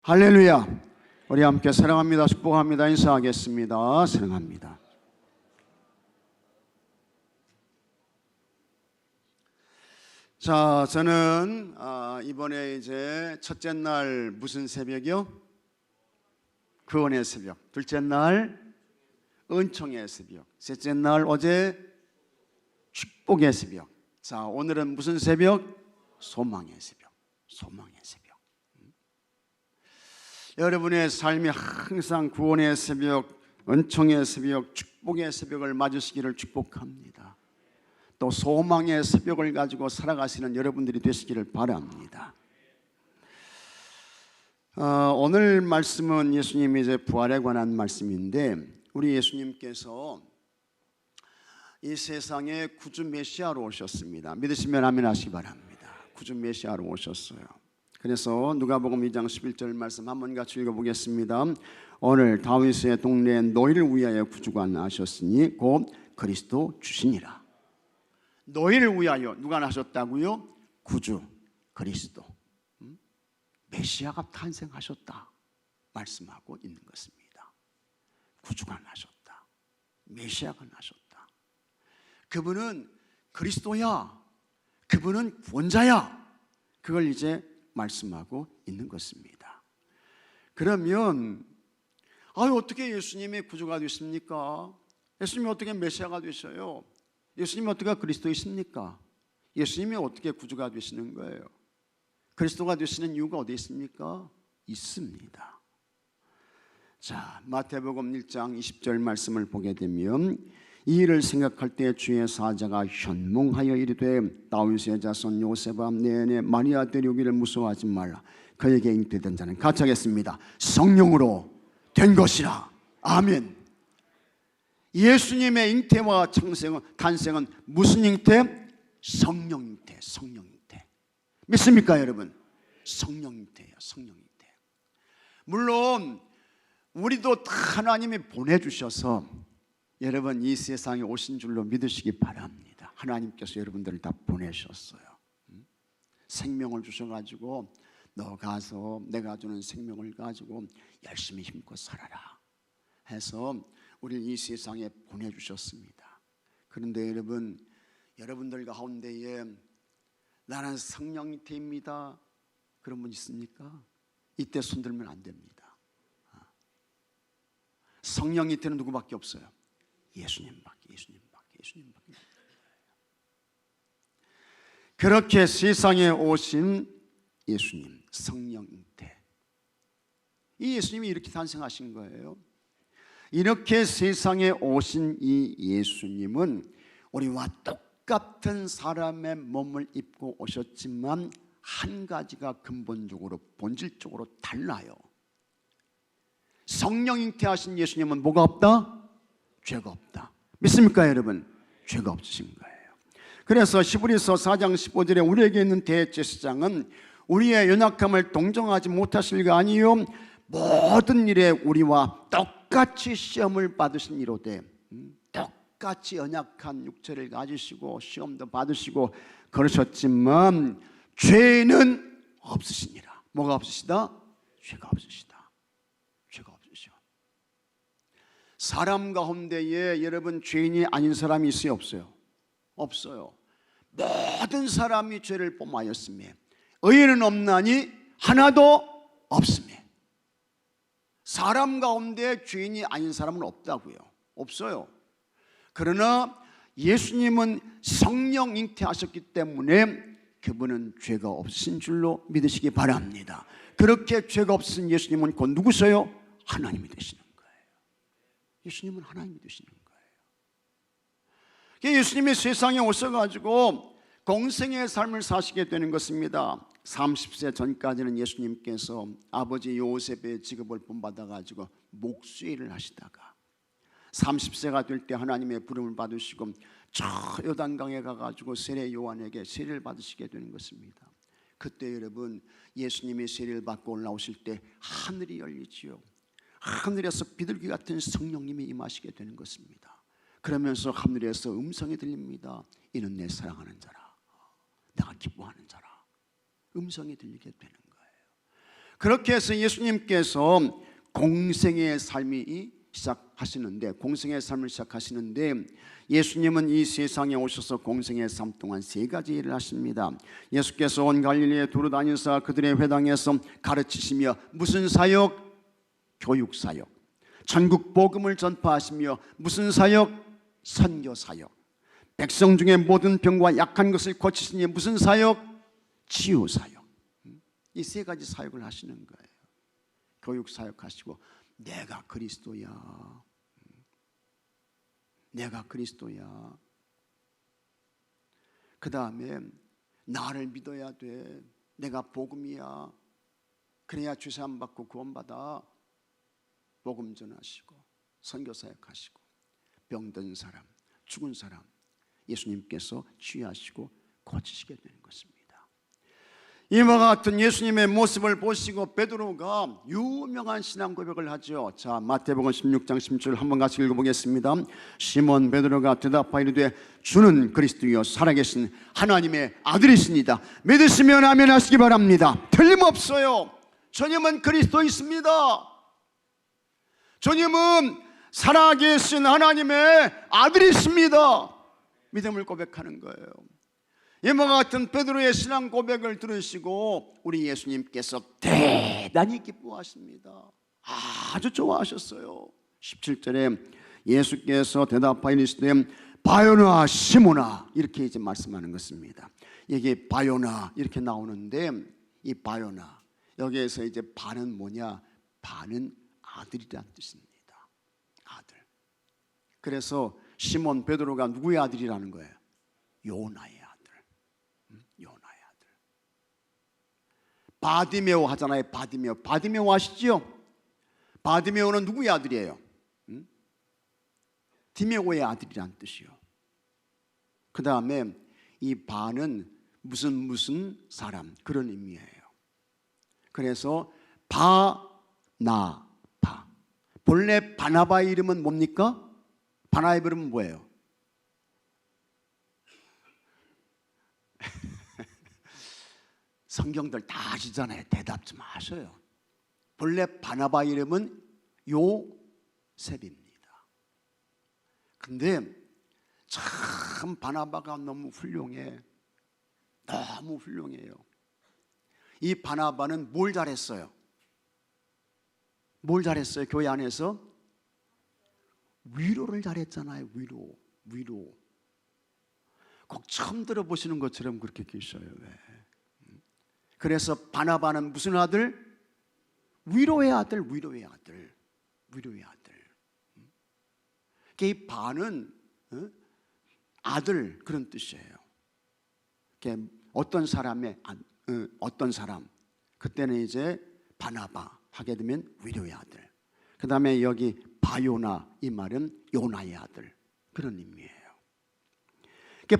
할렐루야. 우리 함께 사랑합니다, 축복합니다, 인사하겠습니다. 사랑합니다. 자, 저는 이번에 이제 첫째 날 무슨 새벽이요? 구원의 새벽. 둘째 날 은총의 새벽. 셋째 날 어제 축복의 새벽. 자, 오늘은 무슨 새벽? 소망의 새벽. 소망의 새벽. 여러분의 삶이 항상 구원의 새벽, 은총의 새벽, 축복의 새벽을 맞으시기를 축복합니다. 또 소망의 새벽을 가지고 살아가시는 여러분들이 되시기를 바랍니다. 오늘 말씀은 예수님이 이제 부활에 관한 말씀인데, 우리 예수님께서 이 세상에 구주 메시아로 오셨습니다. 믿으시면 아멘 하시기 바랍니다. 구주 메시아로 오셨어요. 그래서 누가복음 2장 11절 말씀 한번 같이 읽어보겠습니다. 오늘 다윗의 동네에 너희를 위하여 구주가 나셨으니 곧 그리스도 주시니라. 너희를 위하여 누가 나셨다고요? 구주 그리스도 메시아가 탄생하셨다 말씀하고 있는 것입니다. 구주가 나셨다, 메시아가 나셨다. 그분은 그리스도야, 그분은 구원자야, 그걸 이제 말씀하고 있는 것입니다. 그러면 어떻게 예수님이 구주가 되십니까? 예수님이 어떻게 메시아가 되셔요? 예수님이 어떻게 그리스도이십니까? 예수님이 어떻게 구주가 되시는 거예요? 그리스도가 되시는 이유가 어디 있습니까? 있습니다. 자, 마태복음 1장 20절 말씀을 보게 되면 이 일을 생각할 때 주의 사자가 현몽하여 이르되 다윗의 자손 요셉아 내내 마리아 데려오기를 무서워하지 말라. 그에게 잉태된 자는 같이 하겠습니다. 성령으로 된 것이라. 아멘. 예수님의 잉태와 탄생은 무슨 잉태? 성령 잉태. 성령 잉태. 믿습니까 여러분? 성령 잉태예요. 성령 잉태. 물론 우리도 다 하나님이 보내주셔서 여러분 이 세상에 오신 줄로 믿으시기 바랍니다. 하나님께서 여러분들을 다 보내셨어요. 생명을 주셔가지고 너 가서 내가 주는 생명을 가지고 열심히 힘껏 살아라 해서 우리를 이 세상에 보내주셨습니다. 그런데 여러분들 가운데에 나는 성령님입니다 그런 분 있습니까? 이때 손들면 안 됩니다. 성령님께는 누구밖에 없어요? 예수님밖에. 그렇게 세상에 오신 예수님, 성령님께 이 예수님이 이렇게 탄생하신 거예요. 이렇게 세상에 오신 이 예수님은 우리와 똑같은 사람의 몸을 입고 오셨지만 한 가지가 근본적으로 본질적으로 달라요. 성령 잉태하신 예수님은 뭐가 없다? 죄가 없다. 믿습니까 여러분? 죄가 없으신 거예요. 그래서 히브리서 4장 15절에 우리에게 있는 대제사장은 우리의 연약함을 동정하지 못하실가 아니요 모든 일에 우리와 똑같이 시험을 받으신 이로되 똑같이 연약한 육체를 가지시고 시험도 받으시고 그러셨지만 죄는 없으시니라. 뭐가 없으시다? 죄가 없으시다. 죄가 없으셔. 사람 가운데에 여러분 죄인이 아닌 사람이 있어요? 없어요? 없어요. 모든 사람이 죄를 범하였으며 의인은 없나니 하나도 없으며. 사람 가운데 죄인이 아닌 사람은 없다고요. 없어요. 그러나 예수님은 성령 잉태하셨기 때문에 그분은 죄가 없으신 줄로 믿으시기 바랍니다. 그렇게 죄가 없으신 예수님은 곧 누구세요? 하나님이 되시는 거예요. 예수님은 하나님이 되시는 거예요. 예수님이 세상에 오셔가지고 공생의 삶을 사시게 되는 것입니다. 30세 전까지는 예수님께서 아버지 요셉의 직업을 본받아가지고 목수일을 하시다가 30세가 될 때 하나님의 부름을 받으시고 저 요단강에 가가지고 세례 요한에게 세례를 받으시게 되는 것입니다. 그때 여러분 예수님이 세례를 받고 올라오실 때 하늘이 열리지요. 하늘에서 비둘기 같은 성령님이 임하시게 되는 것입니다. 그러면서 하늘에서 음성이 들립니다. 이는 내 사랑하는 자라, 내가 기뻐하는 자라. 음성이 들리게 되는 거예요. 그렇게 해서 예수님께서 공생의 삶이 시작하시는데, 공생의 삶을 시작하시는데, 예수님은 이 세상에 오셔서 공생의 삶 동안 세 가지 일을 하십니다. 예수께서 온 갈릴리에 두루 다니사 그들의 회당에서 가르치시며 무슨 사역? 교육 사역. 전국 복음을 전파하시며 무슨 사역? 선교 사역. 백성 중에 모든 병과 약한 것을 고치시니 무슨 사역? 치유 사역. 이 세 가지 사역을 하시는 거예요. 교육 사역 하시고, 내가 그리스도야, 내가 그리스도야. 그 다음에 나를 믿어야 돼, 내가 복음이야. 그래야 주사함 받고 구원받아. 복음 전하시고 선교 사역하시고, 병든 사람, 죽은 사람 예수님께서 치유하시고 고치시게 되는 것입니다. 이와 같은 예수님의 모습을 보시고 베드로가 유명한 신앙 고백을 하죠. 자, 마태복음 16장 16절 한번 같이 읽어보겠습니다. 시몬 베드로가 대답하여 이르되 주는 그리스도요 살아계신 하나님의 아들이십니다. 믿으시면 아멘 하시기 바랍니다. 틀림없어요. 주님은 그리스도 있습니다. 주님은 살아계신 하나님의 아들이십니다. 믿음을 고백하는 거예요. 이와 같은 베드로의 신앙 고백을 들으시고 우리 예수님께서 대단히 기뻐하십니다. 아주 좋아하셨어요. 17절에 예수께서 대답하여 이르시되 바요나 시몬아, 이렇게 이제 말씀하는 것입니다. 이게 바요나 이렇게 나오는데, 이 바요나, 여기에서 이제 바는 뭐냐? 바는 아들이란 뜻입니다. 아들. 그래서 시몬 베드로가 누구의 아들이라는 거예요? 요나의 아들. 요나의 아들. 바디메오 하잖아요. 바디메오. 바디메오 아시죠? 바디메오는 누구의 아들이에요? 디메오의 아들이란 뜻이요. 그 다음에 이 바는 무슨 사람, 그런 의미예요. 그래서 바나바. 본래 바나바의 이름은 뭡니까? 바나바의 이름은 뭐예요? 성경들 다 아시잖아요. 대답 좀 하셔요. 본래 바나바 이름은 요셉입니다. 근데 참 바나바가 너무 훌륭해. 너무 훌륭해요. 이 바나바는 뭘 잘했어요? 뭘 잘했어요? 교회 안에서? 위로를 잘했잖아요. 위로. 꼭 처음 들어보시는 것처럼 그렇게 계셔요. 왜? 그래서 바나바는 무슨 아들? 위로의 아들. 이 바는 아들, 그런 뜻이에요. 어떤 사람, 그때는 이제 바나바 하게 되면 위로의 아들. 그 다음에 여기 바요나, 이 말은 요나의 아들, 그런 의미예요.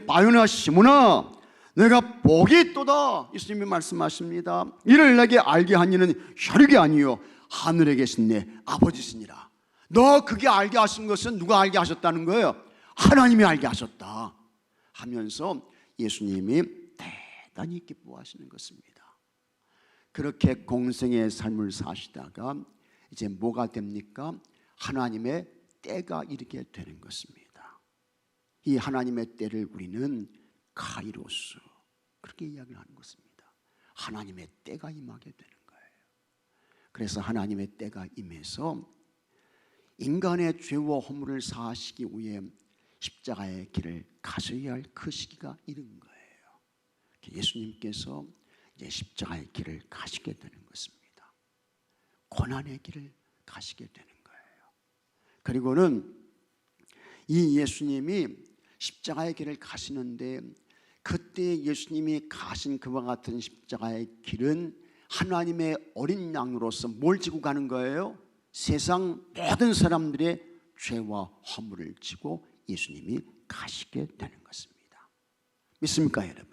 바요나 시몬아, 내가 복이 있도다. 예수님이 말씀하십니다. 이를 내게 알게 한 이는 혈육이 아니요 하늘에 계신 내 아버지시니라. 너 그게 알게 하신 것은 누가 알게 하셨다는 거예요? 하나님이 알게 하셨다 하면서 예수님이 대단히 기뻐하시는 것입니다. 그렇게 공생의 삶을 사시다가 이제 뭐가 됩니까? 하나님의 때가 이르게 되는 것입니다. 이 하나님의 때를 우리는 카이로스, 그렇게 이야기를 하는 것입니다. 하나님의 때가 임하게 되는 거예요. 그래서 하나님의 때가 임해서 인간의 죄와 허물을 사하시기 위해 십자가의 길을 가셔야 할 그 시기가 이른 거예요. 예수님께서 이제 십자가의 길을 가시게 되는 것입니다. 고난의 길을 가시게 되는 거예요. 그리고는 이 예수님이 십자가의 길을 가시는데, 그때 예수님이 가신 그와 같은 십자가의 길은 하나님의 어린 양으로서 뭘 지고 가는 거예요? 세상 모든 사람들의 죄와 허물을 지고 예수님이 가시게 되는 것입니다. 믿습니까, 여러분?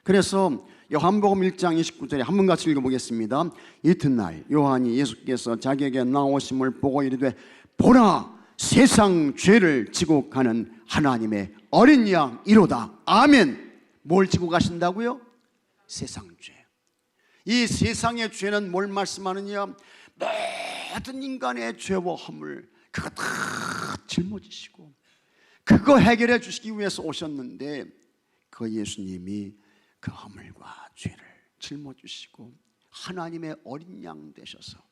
그래서 요한복음 1장 29절에 한번 같이 읽어보겠습니다. 이튿날 요한이 예수께서 자기에게 나오심을 보고 이르되 보라, 세상 죄를 지고 가는 하나님의 어린 양 이로다. 아멘. 뭘 지고 가신다고요? 세상 죄. 이 세상의 죄는 뭘 말씀하느냐? 모든 인간의 죄와 허물 그거 다 짊어지시고 그거 해결해 주시기 위해서 오셨는데 그 예수님이 그 허물과 죄를 짊어지시고 하나님의 어린 양 되셔서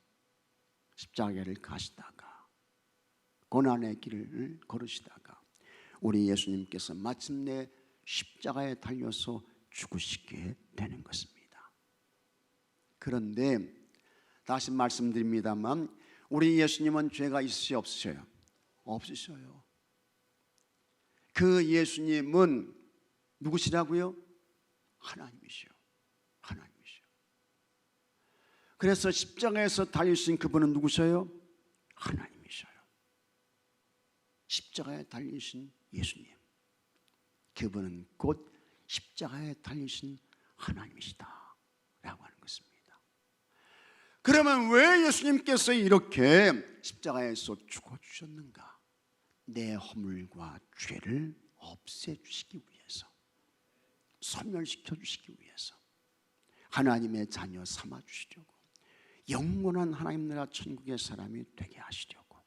십자가를 가시다가 고난의 길을 걸으시다가 우리 예수님께서 마침내 십자가에 달려서 죽으시게 되는 것입니다. 그런데 다시 말씀드립니다만 우리 예수님은 죄가 있으시오 없으셔요? 없으셔요. 그 예수님은 누구시라고요? 하나님이시오. 하나님이시오. 그래서 십자가에서 달리신 그분은 누구셔요? 하나님이셔요. 십자가에 달리신 예수님, 그분은 곧 십자가에 달리신 하나님이시다 라고 하는 것입니다. 그러면 왜 예수님께서 이렇게 십자가에서 죽어주셨는가? 내 허물과 죄를 없애주시기 위해서, 소멸시켜 주시기 위해서, 하나님의 자녀 삼아주시려고, 영원한 하나님 나라 천국의 사람이 되게 하시려고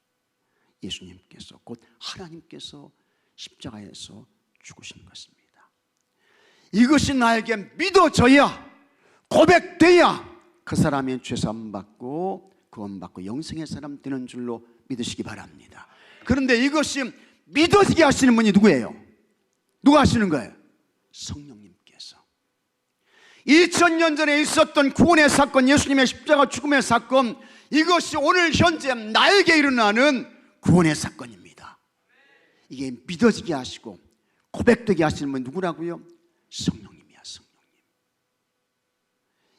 예수님께서 곧 하나님께서 십자가에서 죽으신 것입니다. 이것이 나에게 믿어져야, 고백돼야 그 사람이 죄사함 받고 구원받고 영생의 사람 되는 줄로 믿으시기 바랍니다. 그런데 이것이 믿어지게 하시는 분이 누구예요? 누가 하시는 거예요? 성령님께서. 2000년 전에 있었던 구원의 사건, 예수님의 십자가 죽음의 사건, 이것이 오늘 현재 나에게 일어나는 구원의 사건입니다. 이게 믿어지게 하시고 고백되게 하시는 분이 누구라고요? 성령님이야. 성령님.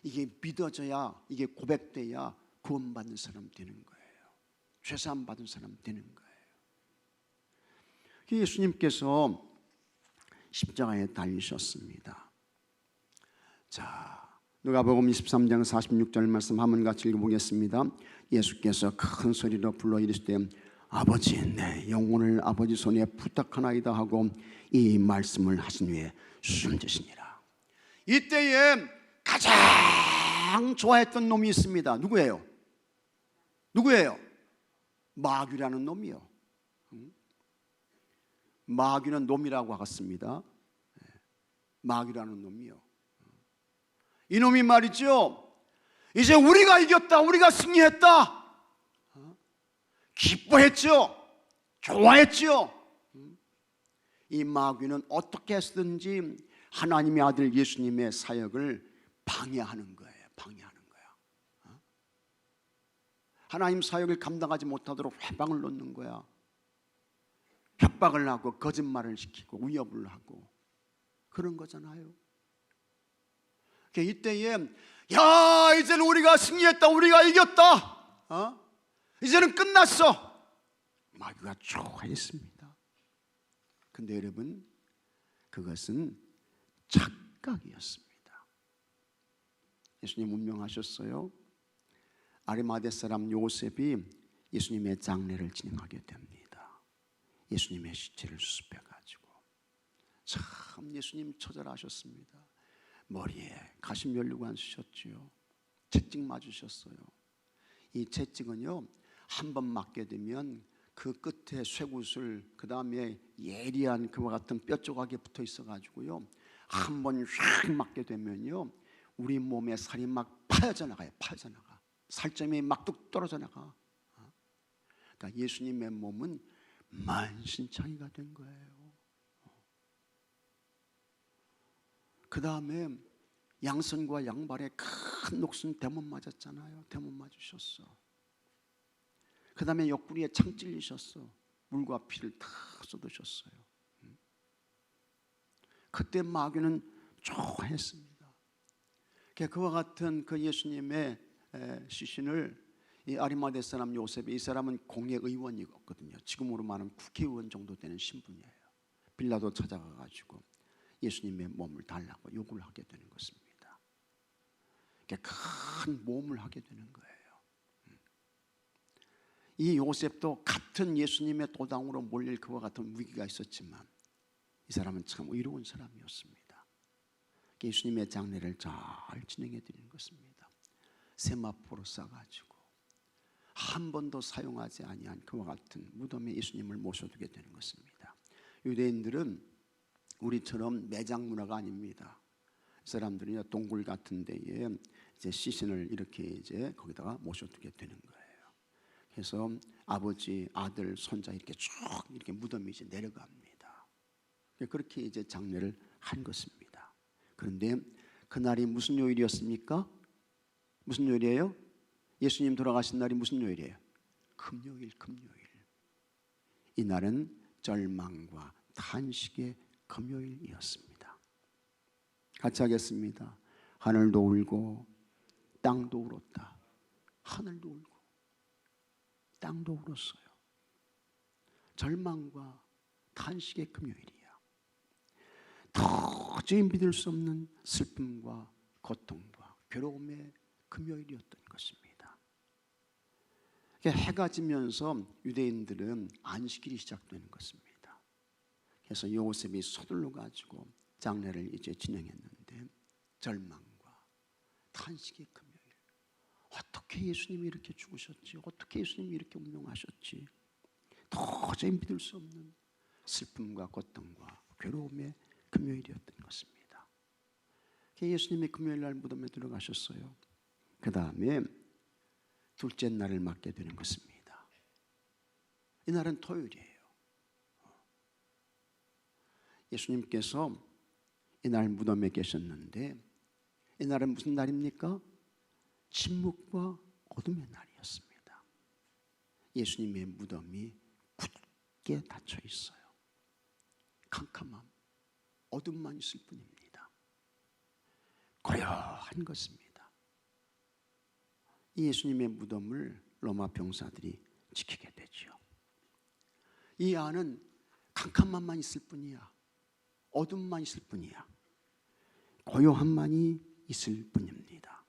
이게 믿어져야, 이게 고백돼야 구원받는 사람 되는 거예요. 죄사함 받은 사람 되는 거예요. 예수님께서 십자가에 달리셨습니다. 자, 누가복음 23장 46절 말씀 한번 같이 읽어보겠습니다. 예수께서 큰 소리로 불러 이르시되 아버지, 내 영혼을 아버지 손에 부탁하나이다 하고 이 말씀을 하신 후에 숨지시니라. 이때에 가장 좋아했던 놈이 있습니다. 누구예요? 누구예요? 마귀라는 놈이요. 마귀는 놈이라고 하겠습니다. 마귀라는 놈이요. 이놈이 말이죠, 이제 우리가 이겼다, 우리가 승리했다, 기뻐했죠, 좋아했죠. 이 마귀는 어떻게 해서든지 하나님의 아들 예수님의 사역을 방해하는 거예요. 방해하는 거야. 하나님 사역을 감당하지 못하도록 회방을 놓는 거야. 협박을 하고 거짓말을 시키고 위협을 하고 그런 거잖아요. 이때에 야, 이제는 우리가 승리했다, 우리가 이겼다, 이제는 끝났어. 마귀가 좋아했습니다. 근데 여러분, 그것은 착각이었습니다. 예수님 운명하셨어요. 아리마대 사람 요셉이 예수님의 장례를 진행하게 됩니다. 예수님의 시체를 수습해가지고 참 예수님 처절하셨습니다. 머리에 가시면류관 쓰셨지요. 채찍 맞으셨어요. 이 채찍은요, 한 번 맞게 되면 그 끝에 쇠구슬, 그 다음에 예리한 그와 같은 뼈 조각이 붙어 있어가지고요, 한 번 휙 맞게 되면요, 우리 몸에 살이 막 파여져 나가요. 파여져 나가. 살점이 막 뚝 떨어져 나가. 그러니까 예수님의 몸은 만신창이가 된 거예요. 그 다음에 양손과 양발에 큰 녹슨 대못 맞았잖아요. 대못 맞으셨어. 그 다음에 옆구리에 창 찔리셨어. 물과 피를 다 쏟으셨어요. 그때 마귀는 좋아했습니다. 그와 같은 그 예수님의 시신을 이 아리마대 사람 요셉이, 이 사람은 공회의원이거든요. 지금으로 말하면 국회의원 정도 되는 신분이에요. 빌라도 찾아가가지고 예수님의 몸을 달라고 요구를 하게 되는 것입니다. 큰 모험을 하게 되는 거예요. 이 요셉도 같은 예수님의 도당으로 몰릴 그와 같은 위기가 있었지만 이 사람은 참 의로운 사람이었습니다. 예수님의 장례를 잘 진행해 드리는 것입니다. 세마포로 싸가지고 한 번도 사용하지 아니한 그와 같은 무덤에 예수님을 모셔두게 되는 것입니다. 유대인들은 우리처럼 매장 문화가 아닙니다. 사람들이 동굴 같은 데에 이제 시신을 이렇게 이제 거기다가 모셔두게 되는 거예요. 그래서 아버지, 아들, 손자 이렇게 쭉 이렇게 무덤이 이제 내려갑니다. 그렇게 이제 장례를 한 것입니다. 그런데 그날이 무슨 요일이었습니까? 무슨 요일이에요? 예수님 돌아가신 날이 무슨 요일이에요? 금요일. 이 날은 절망과 탄식의 금요일이었습니다. 같이 하겠습니다. 하늘도 울고 땅도 울었다. 하늘도 울고 땅도 울었어요. 절망과 탄식의 금요일이야. 도저히 믿을 수 없는 슬픔과 고통과 괴로움의 금요일이었던 것입니다. 해가 지면서 유대인들은 안식일이 시작되는 것입니다. 그래서 요셉이 서둘러 가지고 장례를 이제 진행했는데 절망과 탄식의 금요일. 어떻게 예수님이 이렇게 죽으셨지? 어떻게 예수님이 이렇게 운명하셨지? 도저히 믿을 수 없는 슬픔과 고통과 괴로움의 금요일이었던 것입니다. 예수님이 금요일 날 무덤에 들어가셨어요. 그 다음에 둘째 날을 맞게 되는 것입니다. 이 날은 토요일이에요. 예수님께서 이날 무덤에 계셨는데 이 날은 무슨 날입니까? 침묵과 어둠의 날이었습니다. 예수님의 무덤이 굳게 닫혀 있어요. 캄캄함, 어둠만 있을 뿐입니다. 고요한 것입니다. 이 예수님의 무덤을 로마 병사들이 지키게 되죠. 이 안은 캄캄함만 있을 뿐이야. 어둠만 있을 뿐이야. 고요함만이 있을 뿐입니다.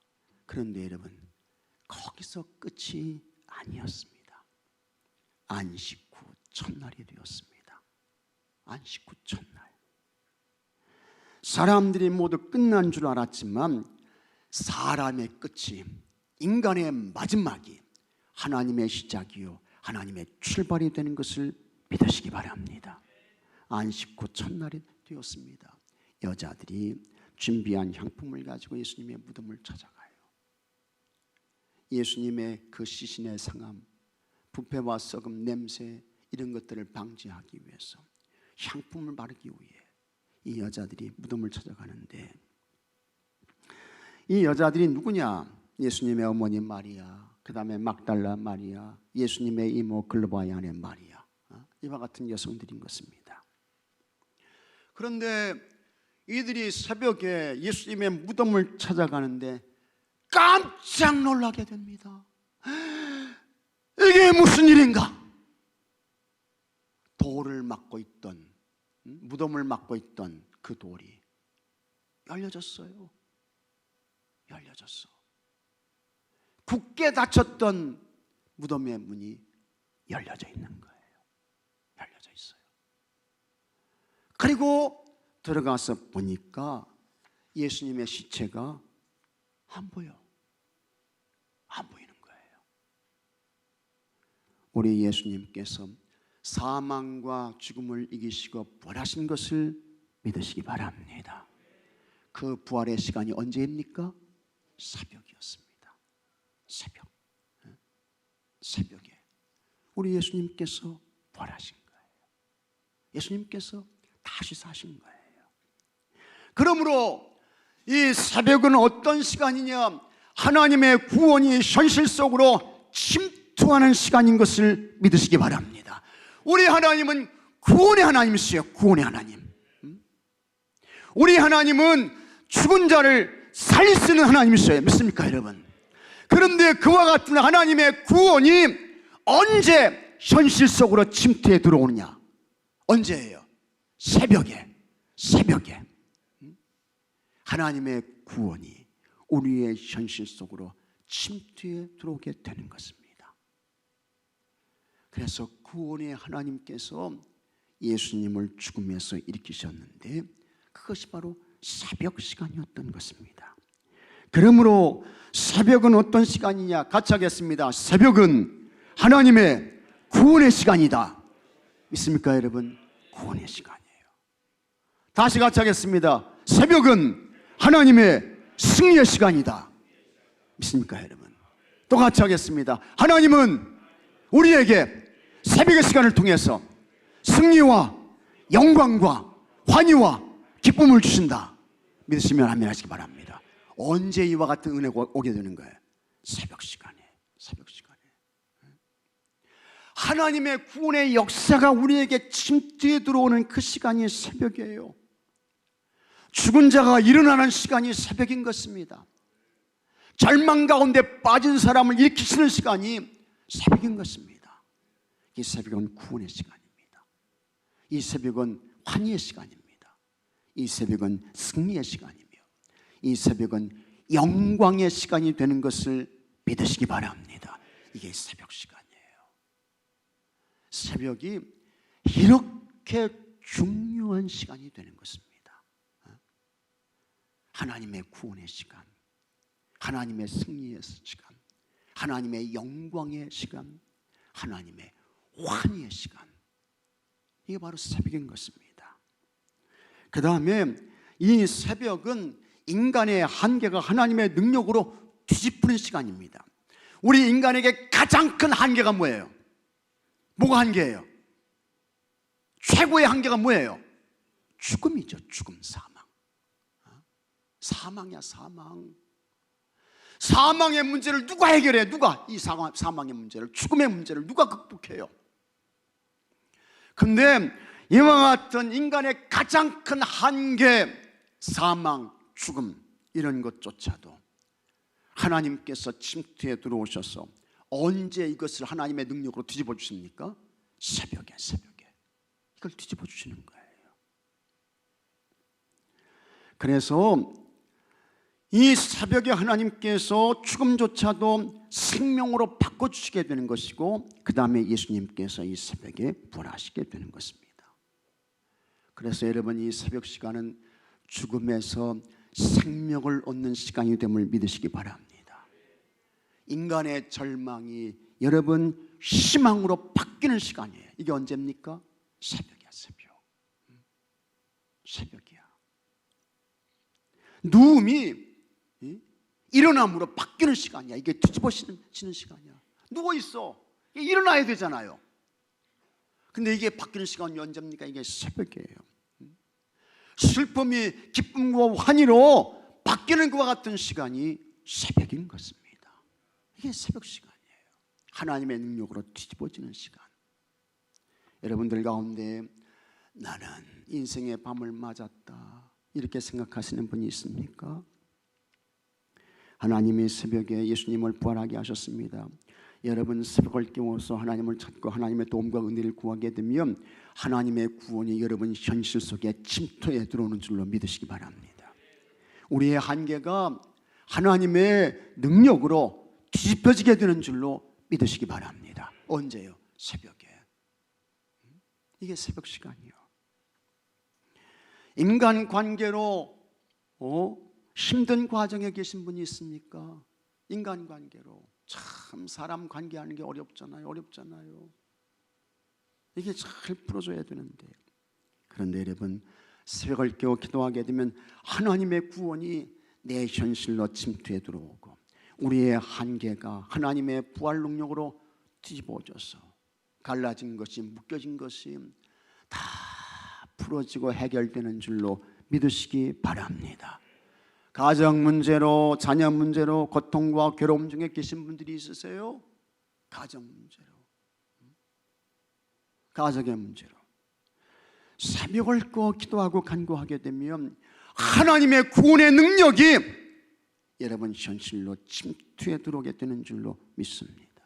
그런데 여러분, 거기서 끝이 아니었습니다. 안식 후 첫날이 되었습니다. 안식 후 첫날. 사람들이 모두 끝난 줄 알았지만 사람의 끝이, 인간의 마지막이 하나님의 시작이요 하나님의 출발이 되는 것을 믿으시기 바랍니다. 안식 후 첫날이 되었습니다. 여자들이 준비한 향품을 가지고 예수님의 무덤을 찾아가요. 예수님의 그 시신의 상함, 부패와 썩음, 냄새 이런 것들을 방지하기 위해서 향품을 바르기 위해 이 여자들이 무덤을 찾아가는데, 이 여자들이 누구냐? 예수님의 어머니 마리아, 그 다음에 막달라 마리아, 예수님의 이모 글로바의 아내 마리아, 이와 같은 여성들인 것입니다. 그런데 이들이 새벽에 예수님의 무덤을 찾아가는데 깜짝 놀라게 됩니다. 이게 무슨 일인가? 돌을 막고 있던, 무덤을 막고 있던 그 돌이 열려졌어요. 열려졌어. 굳게 닫혔던 무덤의 문이 열려져 있는 거예요. 열려져 있어요. 그리고 들어가서 보니까 예수님의 시체가 안 보여. 안 보이는 거예요. 우리 예수님께서 사망과 죽음을 이기시고 부활하신 것을 믿으시기 바랍니다. 그 부활의 시간이 언제입니까? 새벽이었습니다. 새벽. 새벽에 우리 예수님께서 부활하신 거예요. 예수님께서 다시 사신 거예요. 그러므로 이 새벽은 어떤 시간이냐? 하나님의 구원이 현실 속으로 침투하는 시간인 것을 믿으시기 바랍니다. 우리 하나님은 구원의 하나님이세요. 구원의 하나님. 우리 하나님은 죽은 자를 살릴 수 있는 하나님이세요. 믿습니까 여러분? 그런데 그와 같은 하나님의 구원이 언제 현실 속으로 침투해 들어오느냐? 언제예요? 새벽에. 새벽에 하나님의 구원이 우리의 현실 속으로 침투해 들어오게 되는 것입니다. 그래서 구원의 하나님께서 예수님을 죽음에서 일으키셨는데 그것이 바로 새벽 시간이었던 것입니다. 그러므로 새벽은 어떤 시간이냐? 같이 하겠습니다. 새벽은 하나님의 구원의 시간이다. 믿습니까 여러분? 구원의 시간이에요. 다시 같이 하겠습니다. 새벽은 하나님의 승리의 시간이다. 믿습니까 여러분? 또 같이 하겠습니다. 하나님은 우리에게 새벽의 시간을 통해서 승리와 영광과 환희와 기쁨을 주신다. 믿으시면 아멘 하시기 바랍니다. 언제 이와 같은 은혜가 오게 되는 거예요? 새벽 시간에. 새벽 시간에 하나님의 구원의 역사가 우리에게 침투해 들어오는 그 시간이 새벽이에요. 죽은 자가 일어나는 시간이 새벽인 것입니다. 절망 가운데 빠진 사람을 일으키시는 시간이 새벽인 것입니다. 이 새벽은 구원의 시간입니다. 이 새벽은 환희의 시간입니다. 이 새벽은 승리의 시간이며 이 새벽은 영광의 시간이 되는 것을 믿으시기 바랍니다. 이게 새벽 시간이에요. 새벽이 이렇게 중요한 시간이 되는 것입니다. 하나님의 구원의 시간, 하나님의 승리의 시간, 하나님의 영광의 시간, 하나님의 환희의 시간, 이게 바로 새벽인 것입니다. 그 다음에 이 새벽은 인간의 한계가 하나님의 능력으로 뒤집히는 시간입니다. 우리 인간에게 가장 큰 한계가 뭐예요? 뭐가 한계예요? 최고의 한계가 뭐예요? 죽음이죠. 죽음, 사망. 사망이야, 사망. 사망의 문제를 누가 해결해? 누가 이 사망의 문제를, 죽음의 문제를 누가 극복해요? 근데 이와 같은 인간의 가장 큰 한계, 사망, 죽음, 이런 것조차도 하나님께서 침투에 들어오셔서 언제 이것을 하나님의 능력으로 뒤집어 주십니까? 새벽에, 새벽에 이걸 뒤집어 주시는 거예요. 그래서 이 새벽에 하나님께서 죽음조차도 생명으로 바꿔주시게 되는 것이고, 그 다음에 예수님께서 이 새벽에 부활하시게 되는 것입니다. 그래서 여러분, 이 새벽 시간은 죽음에서 생명을 얻는 시간이 됨을 믿으시기 바랍니다. 인간의 절망이 여러분 희망으로 바뀌는 시간이에요. 이게 언제입니까? 새벽이야, 새벽. 새벽이야. 누움이 일어남으로 바뀌는 시간이야. 이게 뒤집어지는 시간이야. 누워있어. 일어나야 되잖아요. 근데 이게 바뀌는 시간이 언제입니까? 이게 새벽이에요. 슬픔이 기쁨과 환희로 바뀌는 것과 같은 시간이 새벽인 것입니다. 이게 새벽 시간이에요. 하나님의 능력으로 뒤집어지는 시간. 여러분들 가운데 나는 인생의 밤을 맞았다, 이렇게 생각하시는 분이 있습니까? 하나님이 새벽에 예수님을 부활하게 하셨습니다. 여러분, 새벽을 깨워서 하나님을 찾고 하나님의 도움과 은혜를 구하게 되면 하나님의 구원이 여러분 현실 속에 침투해 들어오는 줄로 믿으시기 바랍니다. 우리의 한계가 하나님의 능력으로 뒤집혀지게 되는 줄로 믿으시기 바랍니다. 언제요? 새벽에. 이게 새벽 시간이요. 인간관계로 힘든 과정에 계신 분이 있습니까? 인간관계로 참 사람 관계하는 게 어렵잖아요. 이게 잘 풀어줘야 되는데, 그런데 여러분, 새벽을 깨워 기도하게 되면 하나님의 구원이 내 현실로 침투해 들어오고 우리의 한계가 하나님의 부활 능력으로 뒤집어져서 갈라진 것이, 묶여진 것이 다 풀어지고 해결되는 줄로 믿으시기 바랍니다. 가정 문제로, 자녀 문제로 고통과 괴로움 중에 계신 분들이 있으세요? 가정 문제로, 가정의 문제로 새벽을 꺼 기도하고 간구하게 되면 하나님의 구원의 능력이 여러분 현실로 침투해 들어오게 되는 줄로 믿습니다.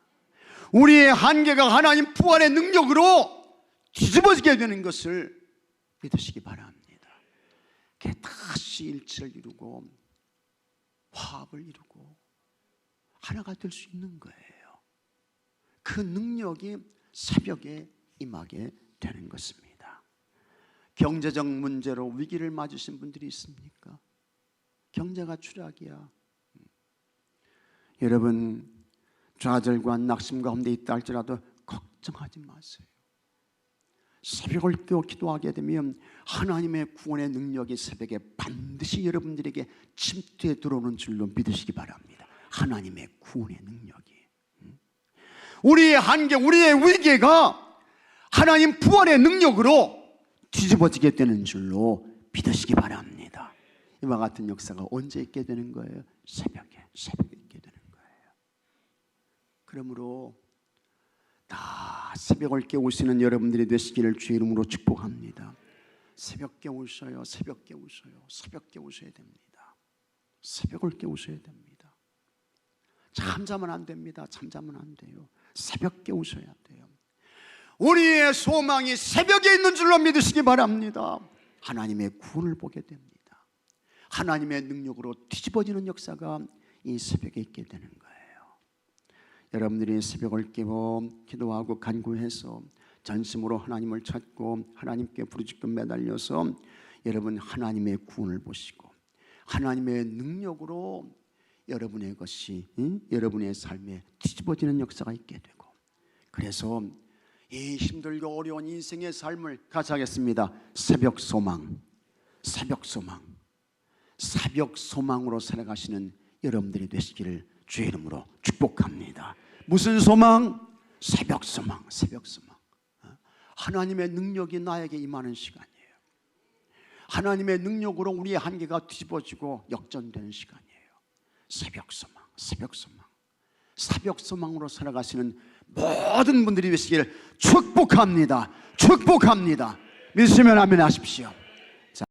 우리의 한계가 하나님 부활의 능력으로 뒤집어지게 되는 것을 믿으시기 바랍니다. 다시 일치를 이루고 화합을 이루고 하나가 될 수 있는 거예요. 그 능력이 새벽에 임하게 되는 것입니다. 경제적 문제로 위기를 맞으신 분들이 있습니까? 경제가 추락이야. 여러분, 좌절과 낙심 가운데 있다 할지라도 걱정하지 마세요. 새벽을 깨워 기도하게 되면 하나님의 구원의 능력이 새벽에 반드시 여러분들에게 침투해 들어오는 줄로 믿으시기 바랍니다. 하나님의 구원의 능력이, 우리의 한계, 우리의 위기가 하나님 부활의 능력으로 뒤집어지게 되는 줄로 믿으시기 바랍니다. 이와 같은 역사가 언제 있게 되는 거예요? 새벽에 있게 되는 거예요. 그러므로 다 새벽을 깨우시는 여러분들이 되시기를 주의 이름으로 축복합니다. 새벽 깨우셔요. 새벽 깨우셔요. 새벽 깨우셔야 됩니다. 새벽을 깨우셔야 됩니다. 잠자면 안 됩니다. 잠자면 안 돼요. 새벽 깨우셔야 돼요. 우리의 소망이 새벽에 있는 줄로 믿으시기 바랍니다. 하나님의 구원을 보게 됩니다. 하나님의 능력으로 뒤집어지는 역사가 이 새벽에 있게 되는 거예요. 여러분들이 새벽을 깨워 기도하고 간구해서 전심으로 하나님을 찾고 하나님께 부르짖고 매달려서 여러분 하나님의 구원을 보시고 하나님의 능력으로 여러분의 것이 여러분의 삶에 뒤집어지는 역사가 있게 되고, 그래서 이 힘들고 어려운 인생의 삶을 같이 하겠습니다. 새벽 소망, 새벽 소망, 새벽 소망으로 살아가시는 여러분들이 되시기를 주의 이름으로 축복합니다. 무슨 소망? 새벽 소망, 새벽 소망. 하나님의 능력이 나에게 임하는 시간이에요. 하나님의 능력으로 우리의 한계가 뒤집어지고 역전되는 시간이에요. 새벽 소망, 새벽 소망, 새벽 소망으로 살아가시는 모든 분들이 되시기를 축복합니다. 축복합니다. 믿으시면 아멘 하십시오.